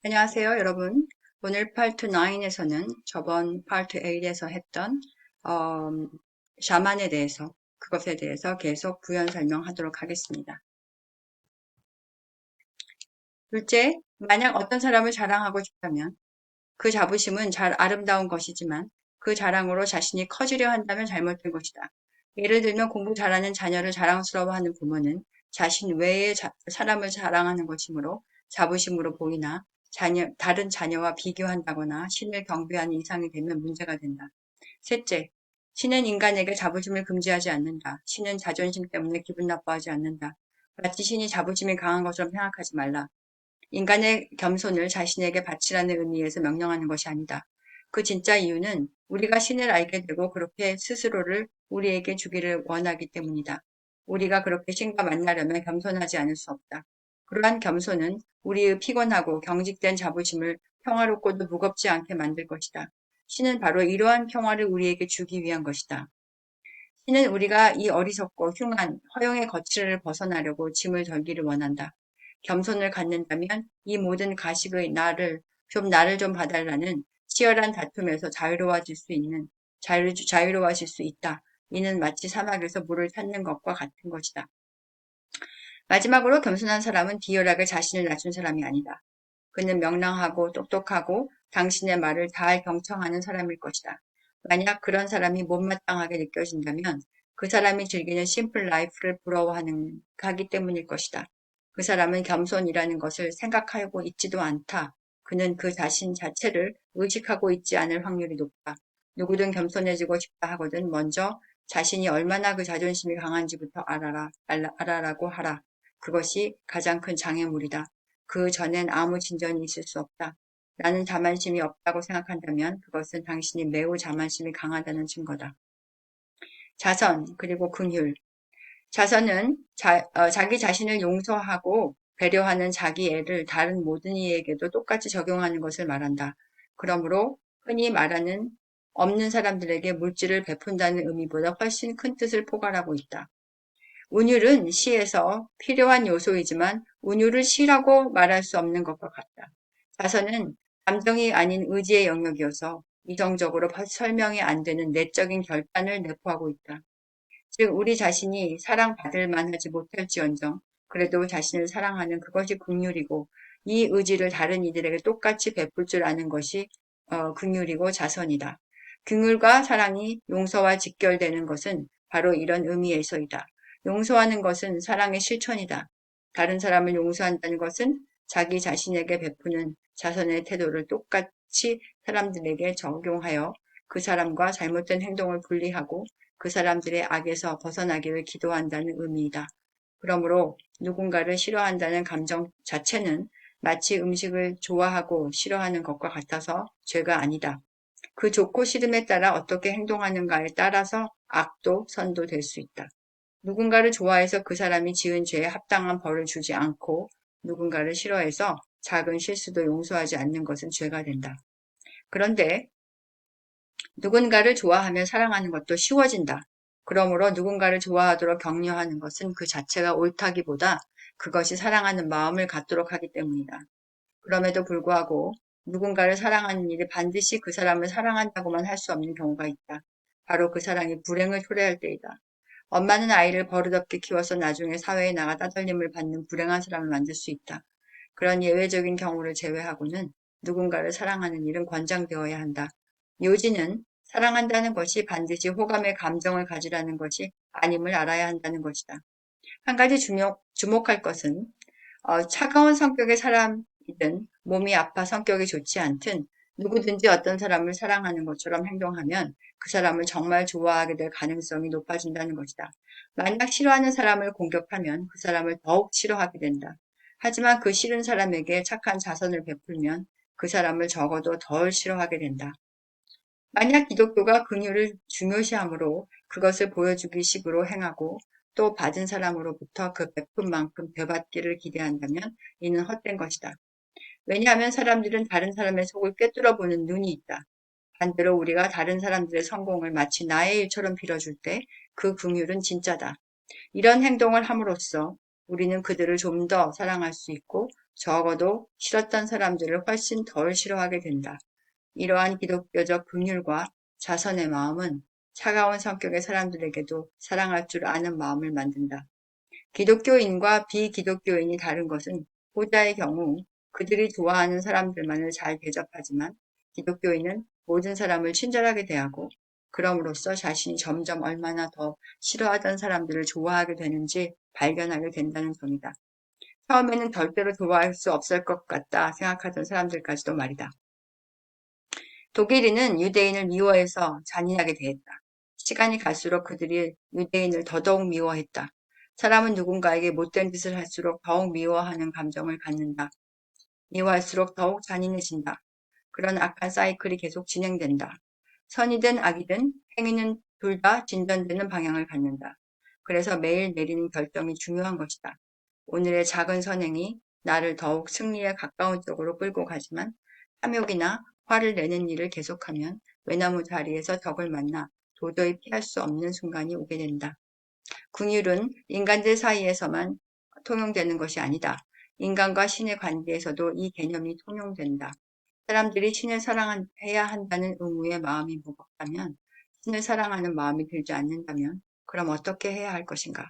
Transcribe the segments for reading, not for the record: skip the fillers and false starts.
안녕하세요, 여러분. 오늘 파트 9에서는 저번 파트 8에서 했던 어, 샤만에 대해서, 그것에 대해서 계속 부연 설명하도록 하겠습니다. 둘째, 만약 어떤 사람을 자랑하고 싶다면 그 자부심은 잘 아름다운 것이지만 그 자랑으로 자신이 커지려 한다면 잘못된 것이다. 예를 들면 공부 잘하는 자녀를 자랑스러워하는 부모는 자신 외의 사람을 자랑하는 것이므로 자부심으로 보이나 다른 자녀와 비교한다거나 신을 경배하는 이상이 되면 문제가 된다. 셋째, 신은 인간에게 자부심을 금지하지 않는다. 신은 자존심 때문에 기분 나빠하지 않는다. 마치 신이 자부심이 강한 것처럼 생각하지 말라. 인간의 겸손을 자신에게 바치라는 의미에서 명령하는 것이 아니다. 그 진짜 이유는 우리가 신을 알게 되고 그렇게 스스로를 우리에게 주기를 원하기 때문이다. 우리가 그렇게 신과 만나려면 겸손하지 않을 수 없다. 그러한 겸손은 우리의 피곤하고 경직된 자부심을 평화롭고도 무겁지 않게 만들 것이다. 신은 바로 이러한 평화를 우리에게 주기 위한 것이다. 신은 우리가 이 어리석고 흉한 허영의 거칠을 벗어나려고 짐을 덜기를 원한다. 겸손을 갖는다면 이 모든 가식의 나를 좀 봐달라는 치열한 다툼에서 자유로워질 수 있다. 이는 마치 사막에서 물을 찾는 것과 같은 것이다. 마지막으로 겸손한 사람은 비열하게 자신을 낮춘 사람이 아니다. 그는 명랑하고 똑똑하고 당신의 말을 잘 경청하는 사람일 것이다. 만약 그런 사람이 못마땅하게 느껴진다면 그 사람이 즐기는 심플 라이프를 하기 때문일 것이다. 그 사람은 겸손이라는 것을 생각하고 있지도 않다. 그는 그 자신 자체를 의식하고 있지 않을 확률이 높다. 누구든 겸손해지고 싶다 하거든 먼저 자신이 얼마나 그 자존심이 강한지부터 알아라고 하라. 그것이 가장 큰 장애물이다. 그 전엔 아무 진전이 있을 수 없다. 나는 자만심이 없다고 생각한다면 그것은 당신이 매우 자만심이 강하다는 증거다. 자선, 그리고 긍휼. 자선은 자기 자신을 용서하고 배려하는 자기 애를 다른 모든 이에게도 똑같이 적용하는 것을 말한다. 그러므로 흔히 말하는 없는 사람들에게 물질을 베푼다는 의미보다 훨씬 큰 뜻을 포괄하고 있다. 운율은 시에서 필요한 요소이지만 운율을 시라고 말할 수 없는 것과 같다. 자선은 감정이 아닌 의지의 영역이어서 이성적으로 설명이 안 되는 내적인 결단을 내포하고 있다. 즉 우리 자신이 사랑받을 만하지 못할지언정 그래도 자신을 사랑하는 그것이 긍휼이고 이 의지를 다른 이들에게 똑같이 베풀 줄 아는 것이 긍휼이고 자선이다. 긍휼과 사랑이 용서와 직결되는 것은 바로 이런 의미에서이다. 용서하는 것은 사랑의 실천이다. 다른 사람을 용서한다는 것은 자기 자신에게 베푸는 자선의 태도를 똑같이 사람들에게 적용하여 그 사람과 잘못된 행동을 분리하고 그 사람들의 악에서 벗어나기를 기도한다는 의미이다. 그러므로 누군가를 싫어한다는 감정 자체는 마치 음식을 좋아하고 싫어하는 것과 같아서 죄가 아니다. 그 좋고 싫음에 따라 어떻게 행동하는가에 따라서 악도 선도 될 수 있다. 누군가를 좋아해서 그 사람이 지은 죄에 합당한 벌을 주지 않고 누군가를 싫어해서 작은 실수도 용서하지 않는 것은 죄가 된다. 그런데 누군가를 좋아하며 사랑하는 것도 쉬워진다. 그러므로 누군가를 좋아하도록 격려하는 것은 그 자체가 옳다기보다 그것이 사랑하는 마음을 갖도록 하기 때문이다. 그럼에도 불구하고 누군가를 사랑하는 일이 반드시 그 사람을 사랑한다고만 할 수 없는 경우가 있다. 바로 그 사랑이 불행을 초래할 때이다. 엄마는 아이를 버릇없게 키워서 나중에 사회에 나가 따돌림을 받는 불행한 사람을 만들 수 있다. 그런 예외적인 경우를 제외하고는 누군가를 사랑하는 일은 권장되어야 한다. 요지는 사랑한다는 것이 반드시 호감의 감정을 가지라는 것이 아님을 알아야 한다는 것이다. 한 가지 주목할 것은 차가운 성격의 사람이든 몸이 아파 성격이 좋지 않든 누구든지 어떤 사람을 사랑하는 것처럼 행동하면 그 사람을 정말 좋아하게 될 가능성이 높아진다는 것이다. 만약 싫어하는 사람을 공격하면 그 사람을 더욱 싫어하게 된다. 하지만 그 싫은 사람에게 착한 자선을 베풀면 그 사람을 적어도 덜 싫어하게 된다. 만약 기독교가 긍휼을 중요시하므로 그것을 보여주기 식으로 행하고 또 받은 사람으로부터 그 베푼만큼 되받기를 기대한다면 이는 헛된 것이다. 왜냐하면 사람들은 다른 사람의 속을 꿰뚫어 보는 눈이 있다. 반대로 우리가 다른 사람들의 성공을 마치 나의 일처럼 빌어줄 때 그 긍휼은 진짜다. 이런 행동을 함으로써 우리는 그들을 좀 더 사랑할 수 있고 적어도 싫었던 사람들을 훨씬 덜 싫어하게 된다. 이러한 기독교적 긍휼과 자선의 마음은 차가운 성격의 사람들에게도 사랑할 줄 아는 마음을 만든다. 기독교인과 비기독교인이 다른 것은 후자의 경우 그들이 좋아하는 사람들만을 잘 대접하지만 기독교인은 모든 사람을 친절하게 대하고 그럼으로써 자신이 점점 얼마나 더 싫어하던 사람들을 좋아하게 되는지 발견하게 된다는 점이다. 처음에는 절대로 좋아할 수 없을 것 같다 생각하던 사람들까지도 말이다. 독일인은 유대인을 미워해서 잔인하게 대했다. 시간이 갈수록 그들이 유대인을 더더욱 미워했다. 사람은 누군가에게 못된 짓을 할수록 더욱 미워하는 감정을 갖는다. 미워할수록 더욱 잔인해진다. 그런 악한 사이클이 계속 진행된다. 선이든 악이든 행위는 둘 다 진전되는 방향을 갖는다. 그래서 매일 내리는 결정이 중요한 것이다. 오늘의 작은 선행이 나를 더욱 승리에 가까운 쪽으로 끌고 가지만 탐욕이나 화를 내는 일을 계속하면 외나무 자리에서 적을 만나 도저히 피할 수 없는 순간이 오게 된다. 긍휼은 인간들 사이에서만 통용되는 것이 아니다. 인간과 신의 관계에서도 이 개념이 통용된다. 사람들이 신을 사랑해야 한다는 의무의 마음이 무겁다면, 신을 사랑하는 마음이 들지 않는다면, 그럼 어떻게 해야 할 것인가?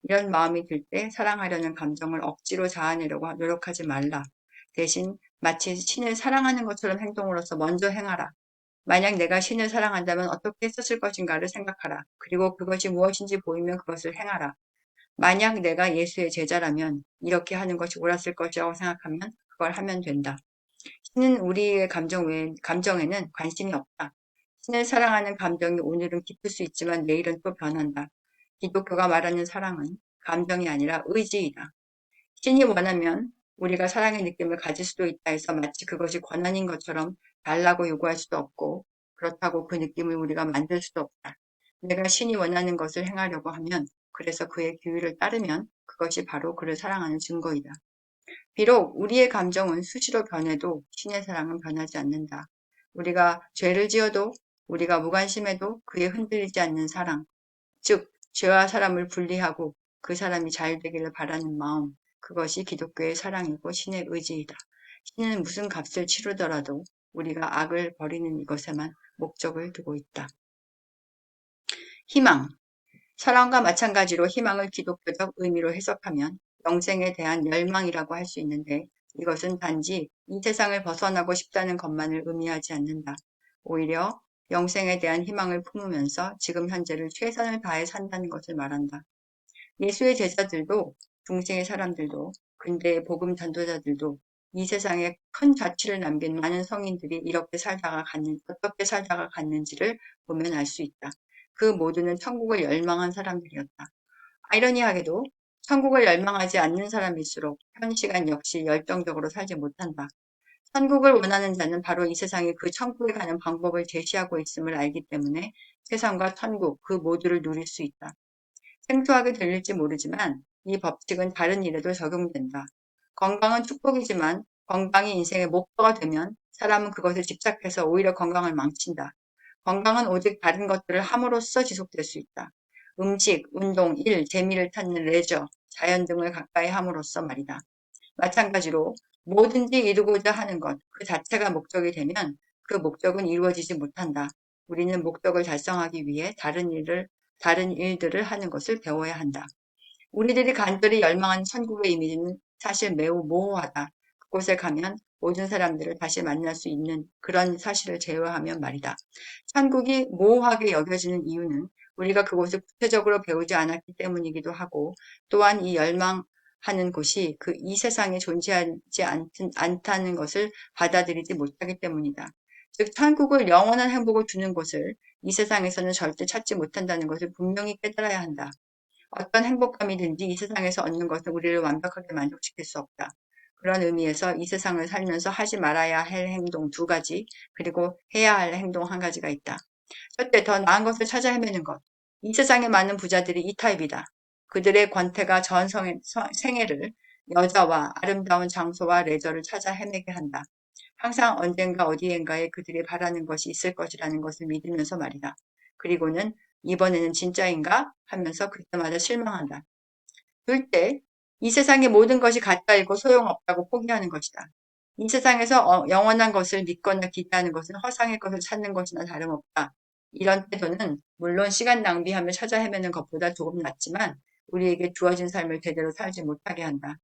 이런 마음이 들 때 사랑하려는 감정을 억지로 자아내려고 노력하지 말라. 대신 마치 신을 사랑하는 것처럼 행동으로써 먼저 행하라. 만약 내가 신을 사랑한다면 어떻게 했었을 것인가를 생각하라. 그리고 그것이 무엇인지 보이면 그것을 행하라. 만약 내가 예수의 제자라면 이렇게 하는 것이 옳았을 것이라고 생각하면 그걸 하면 된다. 신은 우리의 감정에는 관심이 없다. 신을 사랑하는 감정이 오늘은 깊을 수 있지만 내일은 또 변한다. 기독교가 말하는 사랑은 감정이 아니라 의지이다. 신이 원하면 우리가 사랑의 느낌을 가질 수도 있다 해서 마치 그것이 권한인 것처럼 달라고 요구할 수도 없고 그렇다고 그 느낌을 우리가 만들 수도 없다. 내가 신이 원하는 것을 행하려고 하면 그래서 그의 규율을 따르면 그것이 바로 그를 사랑하는 증거이다. 비록 우리의 감정은 수시로 변해도 신의 사랑은 변하지 않는다. 우리가 죄를 지어도 우리가 무관심해도 그에 흔들리지 않는 사랑, 즉 죄와 사람을 분리하고 그 사람이 잘 되기를 바라는 마음, 그것이 기독교의 사랑이고 신의 의지이다. 신은 무슨 값을 치르더라도 우리가 악을 버리는 이것에만 목적을 두고 있다. 희망. 사랑과 마찬가지로 희망을 기독교적 의미로 해석하면 영생에 대한 열망이라고 할 수 있는데 이것은 단지 이 세상을 벗어나고 싶다는 것만을 의미하지 않는다. 오히려 영생에 대한 희망을 품으면서 지금 현재를 최선을 다해 산다는 것을 말한다. 예수의 제자들도 중생의 사람들도 근대의 복음 전도자들도 이 세상에 큰 자취를 남긴 많은 성인들이 어떻게 살다가 갔는지를 보면 알 수 있다. 그 모두는 천국을 열망한 사람들이었다. 아이러니하게도 천국을 열망하지 않는 사람일수록 현 시간 역시 열정적으로 살지 못한다. 천국을 원하는 자는 바로 이 세상이 그 천국에 가는 방법을 제시하고 있음을 알기 때문에 세상과 천국 그 모두를 누릴 수 있다. 생소하게 들릴지 모르지만 이 법칙은 다른 일에도 적용된다. 건강은 축복이지만 건강이 인생의 목표가 되면 사람은 그것을 집착해서 오히려 건강을 망친다. 건강은 오직 다른 것들을 함으로써 지속될 수 있다. 음식, 운동, 일, 재미를 찾는 레저, 자연 등을 가까이 함으로써 말이다. 마찬가지로 뭐든지 이루고자 하는 것, 그 자체가 목적이 되면 그 목적은 이루어지지 못한다. 우리는 목적을 달성하기 위해 다른 일들을 하는 것을 배워야 한다. 우리들이 간절히 열망하는 천국의 이미지는 사실 매우 모호하다. 그곳에 가면 모든 사람들을 다시 만날 수 있는 그런 사실을 제외하면 말이다. 천국이 모호하게 여겨지는 이유는 우리가 그곳을 구체적으로 배우지 않았기 때문이기도 하고 또한 이 열망하는 곳이 이 세상에 존재하지 않다는 것을 받아들이지 못하기 때문이다. 즉 천국을 영원한 행복을 주는 곳을 이 세상에서는 절대 찾지 못한다는 것을 분명히 깨달아야 한다. 어떤 행복감이든지 이 세상에서 얻는 것은 우리를 완벽하게 만족시킬 수 없다. 그런 의미에서 이 세상을 살면서 하지 말아야 할 행동 2가지, 그리고 해야 할 행동 1가지가 있다. 첫째, 더 나은 것을 찾아 헤매는 것. 이 세상의 많은 부자들이 이 타입이다. 그들의 권태가 전 생애를 여자와 아름다운 장소와 레저를 찾아 헤매게 한다. 항상 언젠가 어디엔가에 그들이 바라는 것이 있을 것이라는 것을 믿으면서 말이다. 그리고는 이번에는 진짜인가 하면서 그때마다 실망한다. 둘째, 이 세상의 모든 것이 가짜이고 소용없다고 포기하는 것이다. 이 세상에서 영원한 것을 믿거나 기대하는 것은 허상의 것을 찾는 것이나 다름없다. 이런 태도는 물론 시간 낭비하며 찾아 헤매는 것보다 조금 낫지만 우리에게 주어진 삶을 제대로 살지 못하게 한다.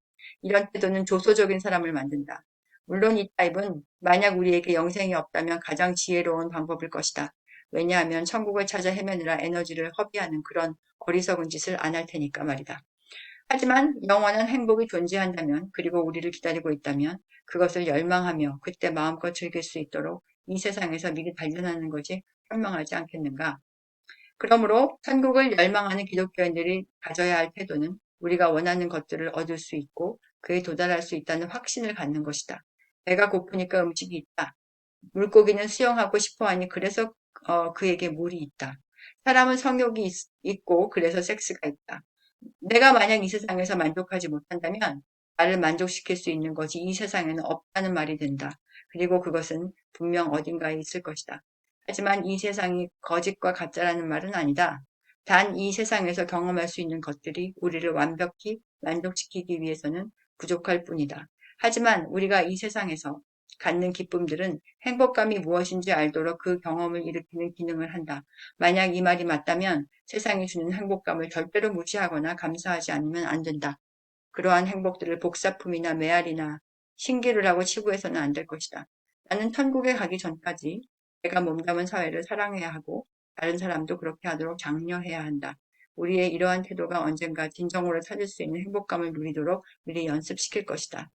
이런 태도는 조소적인 사람을 만든다. 물론 이 타입은 만약 우리에게 영생이 없다면 가장 지혜로운 방법일 것이다. 왜냐하면 천국을 찾아 헤매느라 에너지를 허비하는 그런 어리석은 짓을 안 할 테니까 말이다. 하지만 영원한 행복이 존재한다면, 그리고 우리를 기다리고 있다면 그것을 열망하며 그때 마음껏 즐길 수 있도록 이 세상에서 미리 단련하는 것이 현명하지 않겠는가? 그러므로 천국을 열망하는 기독교인들이 가져야 할 태도는 우리가 원하는 것들을 얻을 수 있고 그에 도달할 수 있다는 확신을 갖는 것이다. 배가 고프니까 음식이 있다. 물고기는 수영하고 싶어하니 그래서 그에게 물이 있다. 사람은 성욕이 있고 그래서 섹스가 있다. 내가 만약 이 세상에서 만족하지 못한다면 나를 만족시킬 수 있는 것이 이 세상에는 없다는 말이 된다. 그리고 그것은 분명 어딘가에 있을 것이다. 하지만 이 세상이 거짓과 가짜라는 말은 아니다. 단 이 세상에서 경험할 수 있는 것들이 우리를 완벽히 만족시키기 위해서는 부족할 뿐이다. 하지만 우리가 이 세상에서 갖는 기쁨들은 행복감이 무엇인지 알도록 그 경험을 일으키는 기능을 한다. 만약 이 말이 맞다면 세상이 주는 행복감을 절대로 무시하거나 감사하지 않으면 안 된다. 그러한 행복들을 복사품이나 메아리나 신기를 하고 치부해서는 안 될 것이다. 나는 천국에 가기 전까지 내가 몸담은 사회를 사랑해야 하고 다른 사람도 그렇게 하도록 장려해야 한다. 우리의 이러한 태도가 언젠가 진정으로 찾을 수 있는 행복감을 누리도록 미리 연습시킬 것이다.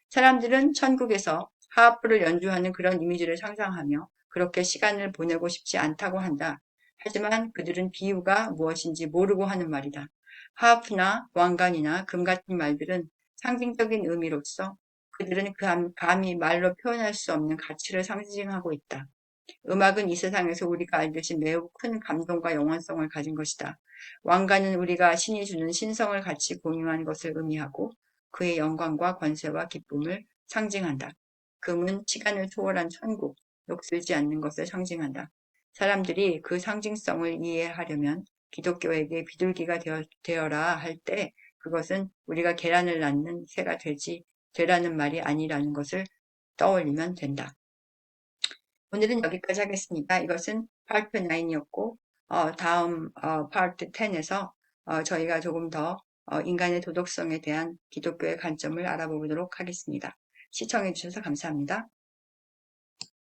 사람들은 천국에서 하하프를 연주하는 그런 이미지를 상상하며 그렇게 시간을 보내고 싶지 않다고 한다. 하지만 그들은 비유가 무엇인지 모르고 하는 말이다. 하하프나 왕관이나 금 같은 말들은 상징적인 의미로서 그들은 감히 말로 표현할 수 없는 가치를 상징하고 있다. 음악은 이 세상에서 우리가 알듯이 매우 큰 감동과 영원성을 가진 것이다. 왕관은 우리가 신이 주는 신성을 같이 공유한 것을 의미하고 그의 영광과 권세와 기쁨을 상징한다. 금은 시간을 초월한 천국, 녹슬지 않는 것을 상징한다. 사람들이 그 상징성을 이해하려면 기독교에게 비둘기가 되어라 할 때 그것은 우리가 계란을 낳는 새가 되라는 말이 아니라는 것을 떠올리면 된다. 오늘은 여기까지 하겠습니다. 이것은 파트 9이었고 다음 파트 10에서 저희가 조금 더 인간의 도덕성에 대한 기독교의 관점을 알아보도록 하겠습니다. 시청해 주셔서 감사합니다.